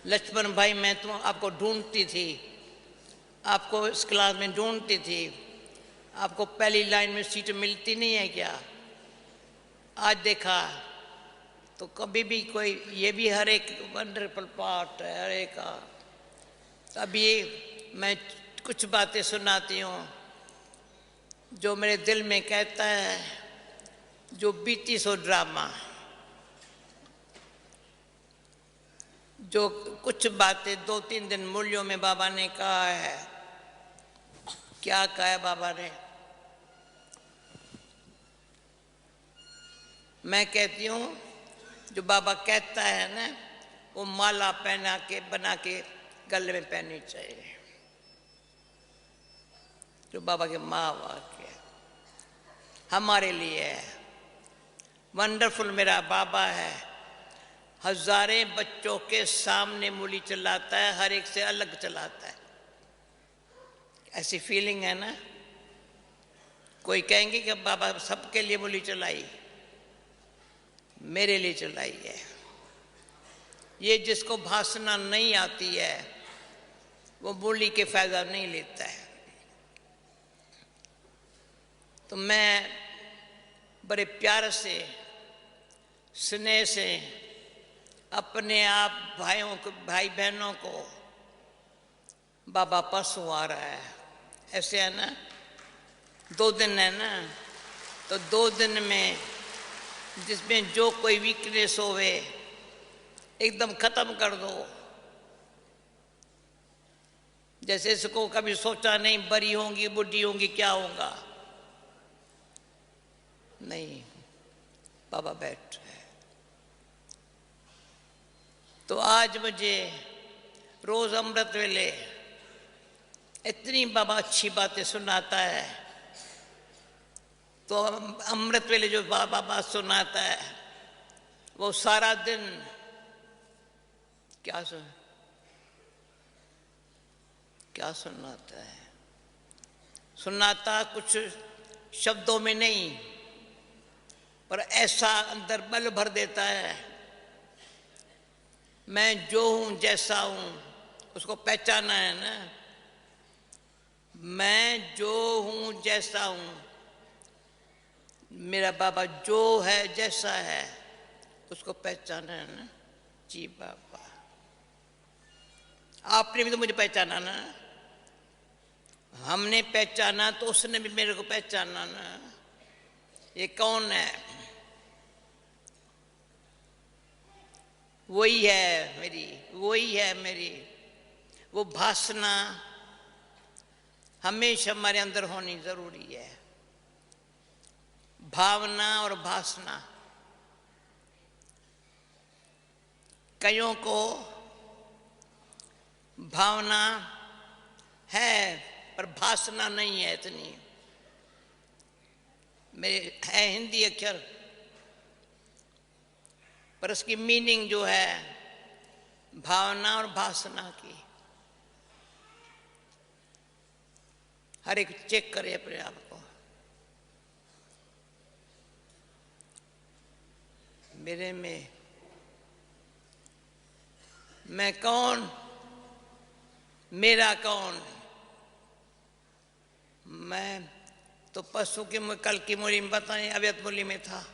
लक्ष्मण भाई मैं तुम आपको ढूंढती थी, आपको इस क्लास में ढूंढती थी, आपको पहली लाइन में सीट मिलती नहीं है क्या? आज देखा तो कभी भी कोई, ये भी हर एक वंडरफुल पार्ट है हर एक का। अभी मैं कुछ बातें सुनाती हूँ जो मेरे दिल में कहता है, जो बीती सो ड्रामा, जो कुछ बातें 2-3 दिन मूल्यों में बाबा ने कहा है। क्या कहा है बाबा ने? मैं कहती हूँ जो बाबा कहता है ना, वो माला पहना के बना के गले में पहननी चाहिए, जो बाबा के माँ वाक्य हमारे लिए है। वंडरफुल मेरा बाबा है, हजारे बच्चों के सामने मूली चलाता है, हर एक से अलग चलाता है। ऐसी फीलिंग है ना? कोई कहेंगे कि बाबा सबके लिए मूली चलाई, मेरे लिए चलाई है। ये जिसको भाषणा नहीं आती है वो मूली के फायदा नहीं लेता है। तो मैं बड़े प्यार से, स्नेह से अपने आप भाइयों को, भाई बहनों को, बाबा परसों आ रहा है, ऐसे है ना, 2 दिन है ना, तो 2 दिन में जिसमें जो कोई वीकनेस होवे एकदम खत्म कर दो। जैसे इसको कभी सोचा नहीं बड़ी होंगी बुढ़ी होंगी क्या होगा, नहीं, बाबा बैठ है। तो आज मुझे रोज अमृत वेले इतनी बाबा अच्छी बातें सुनाता है। तो अमृत वेले जो बाबा बात सुनाता है वो सारा दिन क्या सुनाता है? सुनाता कुछ शब्दों में नहीं, पर ऐसा अंदर बल भर देता है। मैं जो हूं जैसा हूं उसको पहचाना है ना, मैं जो हूं जैसा हूं, मेरा बाबा जो है जैसा है उसको पहचाना है ना। जी बाबा, आपने भी तो मुझे पहचाना ना, हमने पहचाना तो उसने भी मेरे को पहचाना ना। ये कौन है? वही है मेरी, वही है मेरी। वो भासना हमेशा हमारे अंदर होनी जरूरी है। भावना और भासना, कईयों को भावना है पर भासना नहीं है इतनी। मेरे है हिंदी अक्षर, पर उसकी मीनिंग जो है भावना और भासना की। हर एक चेक करे अपने आप को। मेरे में मैं कौन, मेरा कौन? मैं तो पशु की कल की मूली में बताएं, अव्यक्त मूली में था।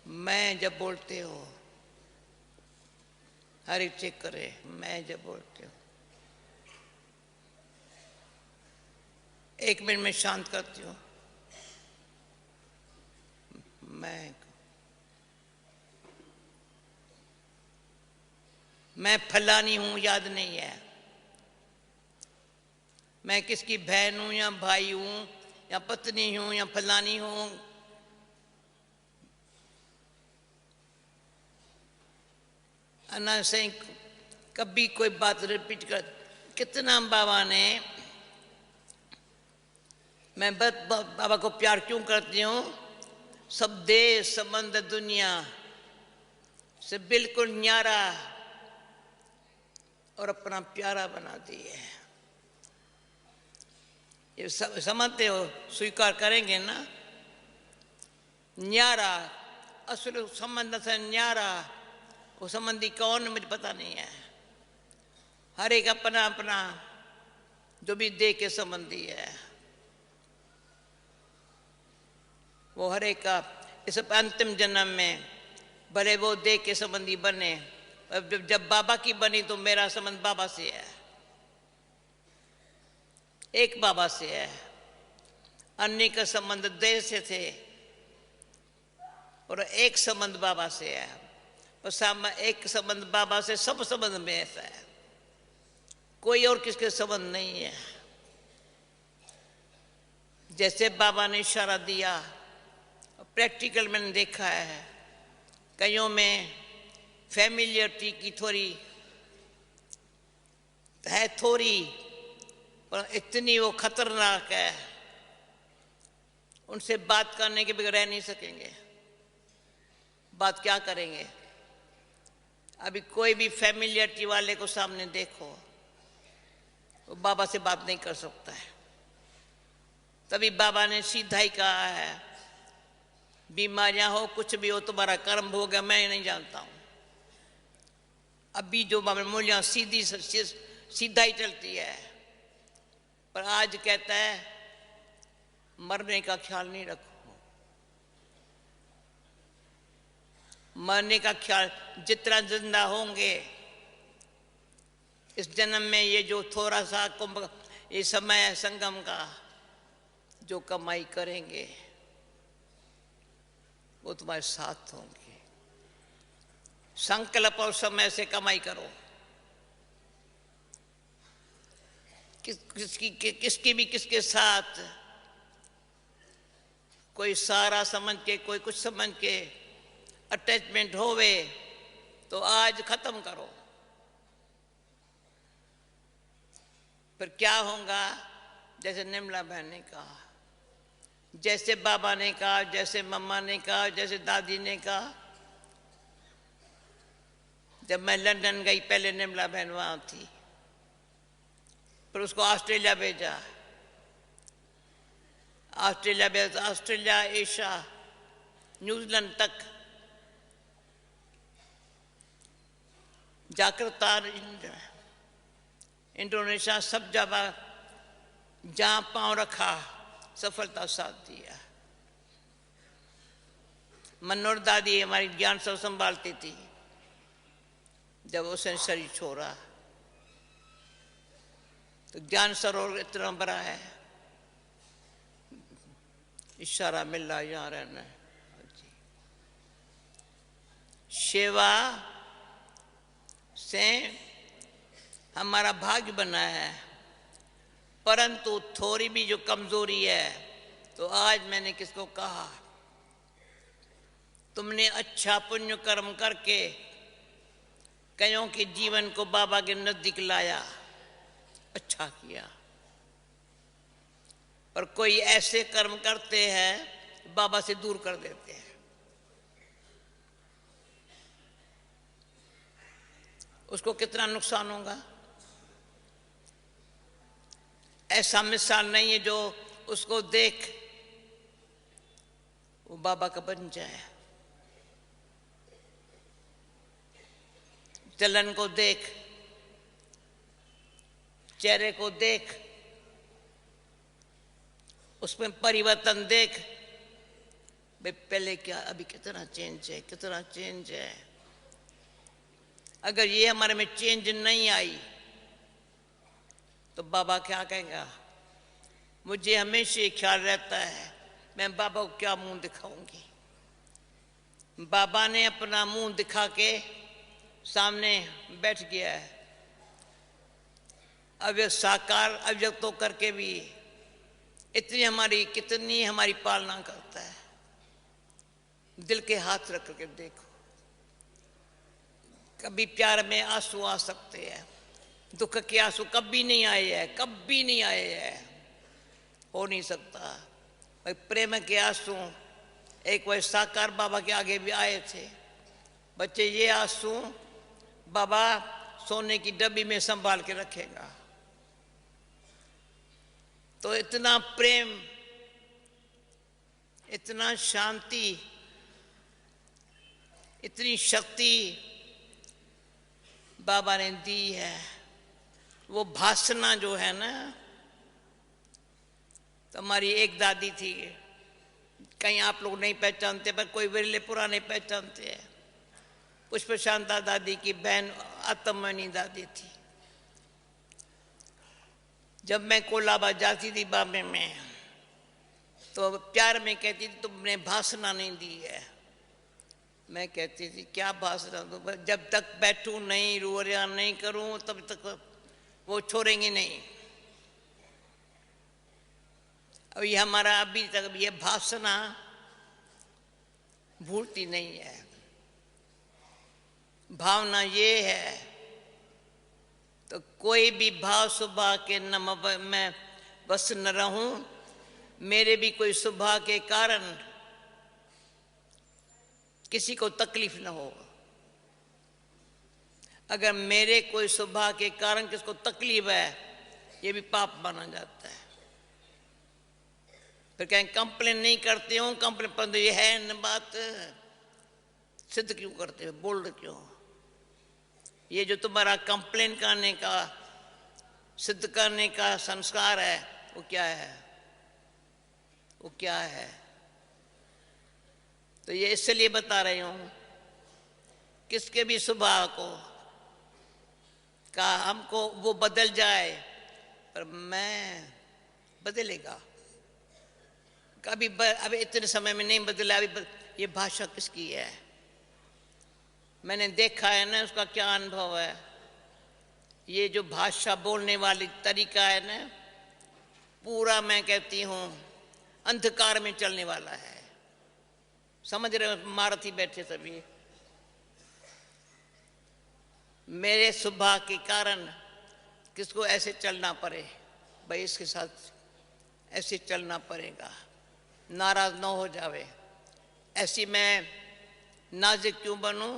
मैं जब बोलते हो, हर एक चेक करे, मैं जब बोलते हो। 1 मिनट में शांत करती हूँ। मैं फलानी हूं याद नहीं है। मैं किसकी बहन हूं या भाई हूं या पत्नी हूं या फलानी हूं, से कभी कोई बात रिपीट कर। कितना बाबा ने, मैं बाबा को प्यार क्यों करती हूँ? सब देश संबंध दुनिया से बिल्कुल न्यारा और अपना प्यारा बना दिए। ये समझते हो, स्वीकार करेंगे ना? न्यारा, असल संबंध से न्यारा वो संबंधी कौन मुझे पता नहीं है। हर एक अपना अपना जो भी देह के संबंधी है वो हर एक का इस अंतिम जन्म में भले वो देह के संबंधी बने, जब बाबा की बनी तो मेरा संबंध बाबा से है, एक बाबा से है। अन्य का संबंध देह से थे और एक संबंध बाबा से है। और एक संबंध बाबा से सब संबंध में ऐसा है, कोई और किसके संबंध नहीं है। जैसे बाबा ने इशारा दिया, प्रैक्टिकल मैंने देखा है, कईयों में फैमिलियरिटी की थोड़ी है, थोड़ी पर इतनी वो खतरनाक है, उनसे बात करने के बगैर रह नहीं सकेंगे। बात क्या करेंगे? अभी कोई भी फैमिलियरिटी वाले को सामने देखो, वो बाबा से बात नहीं कर सकता है। तभी बाबा ने सीधा ही कहा है, बीमारियां हो कुछ भी हो तुम्हारा कर्म हो गया, मैं नहीं जानता हूं। अभी जो बाबा मूल्य सीधा ही चलती है, पर आज कहता है मरने का ख्याल नहीं रखो। मरने का ख्याल जितना जिंदा होंगे इस जन्म में, ये जो थोड़ा सा कुंभ ये समय है संगम का, जो कमाई करेंगे वो तुम्हारे साथ होंगे। संकल्प और समय से कमाई करो। किसकी भी किसके साथ कोई सारा समझ के, कोई कुछ समझ के अटैचमेंट होवे तो आज खत्म करो। फिर क्या होगा? जैसे निर्मला बहन ने कहा, जैसे बाबा ने कहा, जैसे मम्मा ने कहा, जैसे दादी ने कहा। जब मैं लंदन गई पहले निर्मला बहन वहां थी, फिर उसको ऑस्ट्रेलिया भेजा, ऑस्ट्रेलिया एशिया न्यूजीलैंड तक, जाकर्ता इंडोनेशिया, सब जगह जहां पांव रखा सफलता साथ दिया। मनोहर दादी हमारी ज्ञान सब संभालती थी, जब उसने शरीर छोड़ा तो ज्ञान सरोवर इतना बड़ा है, इशारा मिल रहा यहाँ रहना है। सेवा से हमारा भाग्य बना है, परंतु थोड़ी भी जो कमजोरी है, तो आज मैंने किसको कहा, तुमने अच्छा पुण्य कर्म करके कईयों के जीवन को बाबा के नजदीक लाया, अच्छा किया। और कोई ऐसे कर्म करते हैं बाबा से दूर कर देते हैं। उसको कितना नुकसान होगा? ऐसा मिसाल नहीं है जो उसको देख वो बाबा का बन जाए। चलन को देख, चेहरे को देख, उसमें परिवर्तन देख, भाई पहले क्या अभी कितना चेंज है, कितना चेंज है। अगर ये हमारे में चेंज नहीं आई तो बाबा क्या कहेगा? मुझे हमेशा ख्याल रहता है मैं बाबा को क्या मुंह दिखाऊंगी। बाबा ने अपना मुंह दिखा के सामने बैठ गया है, अव्यक्त साकार अव्यक्त तो करके भी कितनी हमारी पालना करता है। दिल के हाथ रख करके देखो, कभी प्यार में आंसू आ सकते हैं, दुख के आंसू कभी नहीं आए हैं, कभी नहीं आए हैं, हो नहीं सकता। भाई प्रेम के आंसू एक बार साकार बाबा के आगे भी आए थे। बच्चे ये आंसू बाबा सोने की डब्बी में संभाल के रखेगा। तो इतना प्रेम, इतना शांति, इतनी शक्ति बाबा ने दी है। वो भासना जो है ना, तो हमारी एक दादी थी, कहीं आप लोग नहीं पहचानते पर कोई विरले पुराने पहचानते हैं, पुष्प शांता दादी की बहन आत्ममणि दादी थी। जब मैं कोलाबा जाती थी बॉम्बे में, तो प्यार में कहती थी तुमने भाषणा नहीं दी है। मैं कहती थी क्या भाषणा दूं, जब तक बैठूं नहीं, रोया नहीं करूं, तब तक वो छोड़ेंगे नहीं। अब ये हमारा अभी तक ये भाषणा भूलती नहीं है। भावना ये है, तो कोई भी भाव स्वभाव के न मैं बस न रहूं, मेरे भी कोई स्वभाव के कारण किसी को तकलीफ न हो। अगर मेरे कोई स्वभाव के कारण किसको तकलीफ है, ये भी पाप माना जाता है। फिर कहें कंप्लेन नहीं करते हो, कंप्लेन पर ये है न बात, सिद्ध क्यों करते हो, बोल रहे क्यों? ये जो तुम्हारा कंप्लेन करने का, सिद्ध करने का संस्कार है, वो क्या है? वो क्या है? तो ये इसलिए बता रही हूं, किसके भी स्वभाव को का हमको वो बदल जाए, पर मैं बदलेगा कभी अभी इतने समय में नहीं बदला। अभी ये भाषा किसकी है? मैंने देखा है ना, उसका क्या अनुभव है। ये जो भाषा बोलने वाली तरीका है ना, पूरा मैं कहती हूं अंधकार में चलने वाला है। समझ रहे हो? मारुति बैठे सभी, मेरे स्वभाव के कारण किसको ऐसे चलना पड़े, भाई इसके साथ ऐसे चलना पड़ेगा, नाराज ना हो जावे। ऐसी मैं नाजुक क्यों बनूं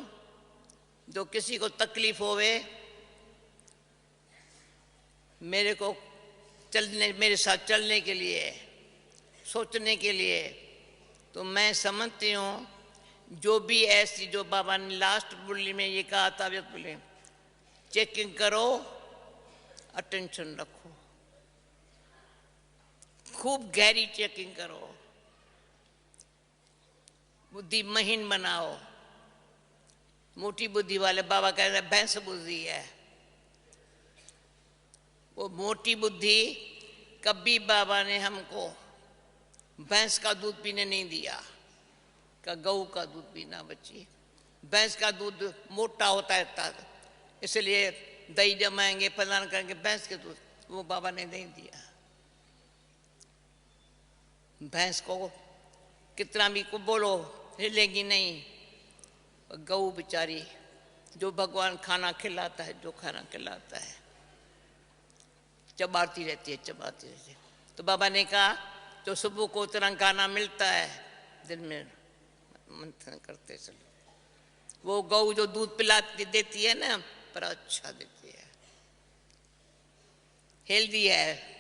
जो किसी को तकलीफ होवे, मेरे को चलने, मेरे साथ चलने के लिए, सोचने के लिए। तो मैं समझती हूँ जो भी ऐसी, जो बाबा ने लास्ट बुल्ली में ये कहा था, बोले चेकिंग करो, अटेंशन रखो, खूब गहरी चेकिंग करो, बुद्धि महीन बनाओ। मोटी बुद्धि वाले बाबा कह रहे भैंस बुद्धि है। वो मोटी बुद्धि, कभी बाबा ने हमको भैंस का दूध पीने नहीं दिया, का गऊ का दूध पीना बच्ची। भैंस का दूध मोटा होता है, इसलिए दही जमाएंगे, फलाना करेंगे, भैंस के दूध वो बाबा ने नहीं दिया। भैंस को कितना भी को बोलो हिलेगी नहीं। गऊ बेचारी, जो भगवान खाना खिलाता है, जो खाना खिलाता है, चबाती रहती है, चबाती रहती है। तो बाबा ने कहा तो सुबह को उतना खाना मिलता है, दिन में मंथन करते चलो, वो गऊ जो दूध पिलाती देती है ना, पर अच्छा देती है, हेल्दी है।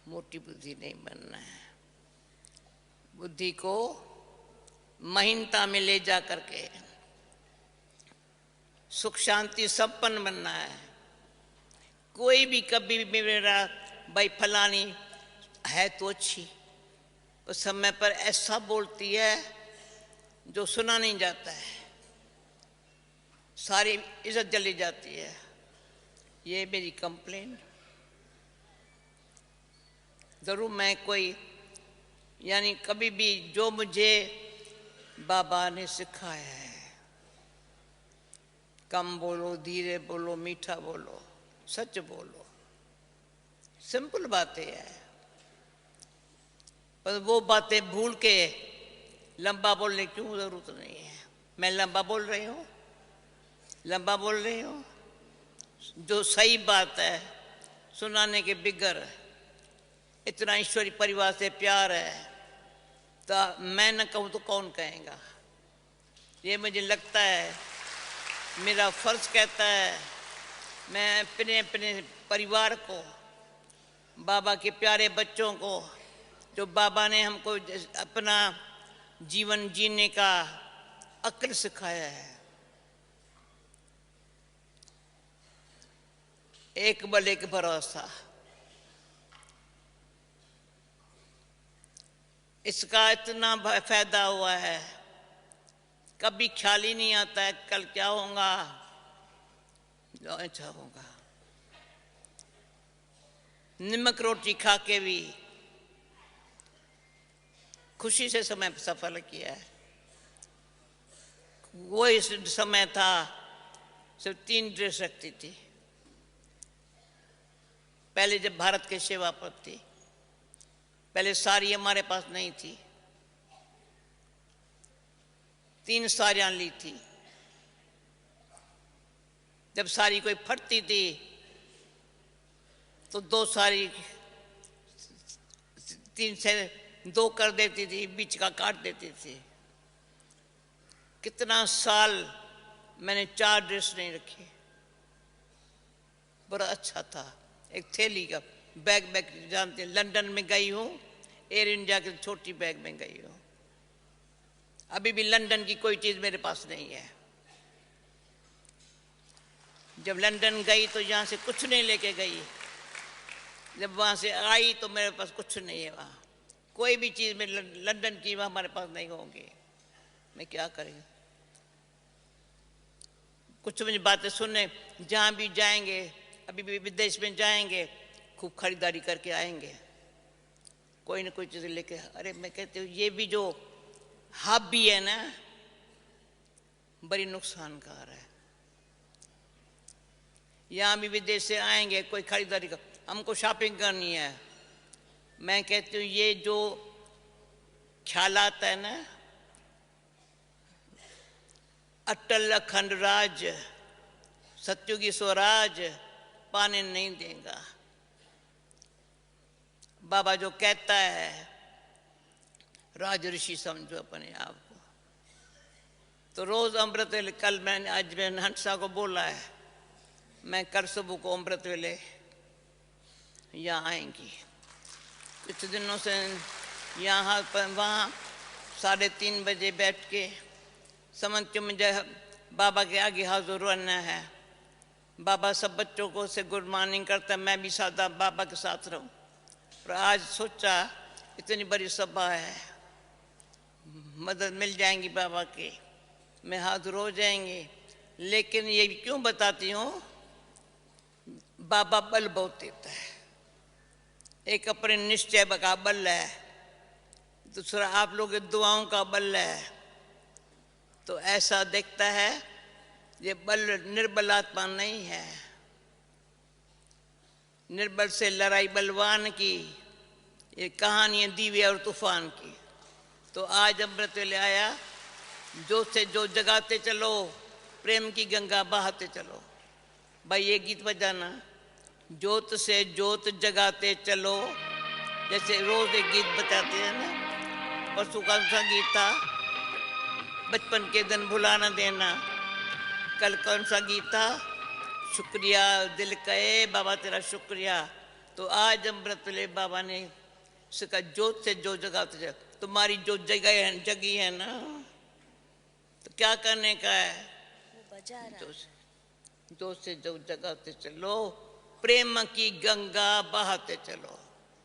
मोटी बुद्धि नहीं बनना है, बुद्धि को महीनता में ले जा करके सुख शांति संपन्न बनना है। कोई भी कभी भी मेरा भाई फलानी है तो अच्छी, उस समय पर ऐसा बोलती है जो सुना नहीं जाता है, सारी इज्जत जली जाती है। ये मेरी कंप्लेंट। जरूर मैं कोई, यानी कभी भी जो मुझे बाबा ने सिखाया है, कम बोलो, धीरे बोलो, मीठा बोलो, सच बोलो, सिंपल बातें है। पर वो बातें भूल के लंबा बोलने की क्यों जरूरत नहीं है। मैं लंबा बोल रही हूँ, लंबा बोल रही हूँ, जो सही बात है सुनाने के बिगर, इतना ईश्वरी परिवार से प्यार है, तो मैं न कहूँ तो कौन कहेगा। ये मुझे लगता है, मेरा फर्ज कहता है, मैं अपने अपने परिवार को, बाबा के प्यारे बच्चों को, जो बाबा ने हमको अपना जीवन जीने का अक्ल सिखाया है, एक बल एक भरोसा। इसका इतना फायदा हुआ है, कभी ख्याल ही नहीं आता है कल क्या होगा, जो अच्छा होगा। नमक रोटी खा के भी खुशी से समय सफल किया है। वो इस समय था सिर्फ 3 ड्रेस रखती थी। पहले जब भारत की सेवा पर थी, पहले साड़ी हमारे पास नहीं थी, 3 साड़ियां ली थी। जब साड़ी कोई फटती थी तो 2 साड़ी 3 से 2 कर देती थी, बीच का काट देती थी। कितना साल मैंने 4 ड्रेस नहीं रखी, बड़ा अच्छा था। एक थैली का बैग जानते, लंदन में गई हूँ, एयर इंडिया की छोटी बैग में गई हूँ। अभी भी लंदन की कोई चीज मेरे पास नहीं है। जब लंदन गई तो यहाँ से कुछ नहीं लेके गई, जब वहां से आई तो मेरे पास कुछ नहीं है। वहाँ कोई भी चीज में लंदन की वहाँ हमारे पास नहीं होंगी। मैं क्या करें, कुछ मुझे बातें सुनने, जहाँ भी जाएंगे, अभी भी विदेश में जाएंगे, खूब खरीदारी करके आएंगे, कोई ना कोई चीज़ लेके। अरे मैं कहती हूँ ये भी जो हॉबी है ना, बड़ी नुकसानकार है। यहाँ भी विदेश से आएंगे, कोई खरीदारी कर, हमको शॉपिंग करनी है। मैं कहती हूँ ये जो ख्याल आता है ना, अटल अखंड राज सत्युगी स्वराज पाने नहीं देगा। बाबा जो कहता है, राज ऋषि समझो अपने आप को। तो रोज अमृत वेले, कल मैंने आज मैंने हंसा को बोला है, मैं कल सुबह को अमृत वेले यहाँ आएंगी। कुछ दिनों से यहाँ पर वहाँ 3:30 बजे बैठ के समझ मुझे बाबा के आगे हाजिर रहना है। बाबा सब बच्चों को से गुड मॉर्निंग करता है, मैं भी सादा बाबा के साथ रहूं। पर आज सोचा इतनी बड़ी सभा है, मदद मिल जाएंगी बाबा की, मैं हाजिर हो जाएंगे। लेकिन ये क्यों बताती हूँ, बाबा बल बहुत देता है। एक अपने निश्चय का बल है, दूसरा आप लोग दुआओं का बल है। तो ऐसा देखता है ये बल निर्बल आत्मा नहीं है। निर्बल से लड़ाई बलवान की, ये कहानी है दीवे और तूफान की। तो आज अमृत वेले आया, जो से जो जगाते चलो, प्रेम की गंगा बहाते चलो। भाई ये गीत बजाना, जोत से जोत जगाते चलो, जैसे रोज एक गीत बजाते हैं ना। परसों का गीत था, बचपन के दिन भुला न देना। कल कौन सा गीत था, शुक्रिया दिल कहे बाबा तेरा शुक्रिया। तो आज अमृत वेले बाबा ने इसका जोत से जो जगाते चलो। तुम्हारी जो जगी है ना, तो क्या करने का है, जोत से जो जगाते चलो, प्रेम की गंगा बहाते चलो।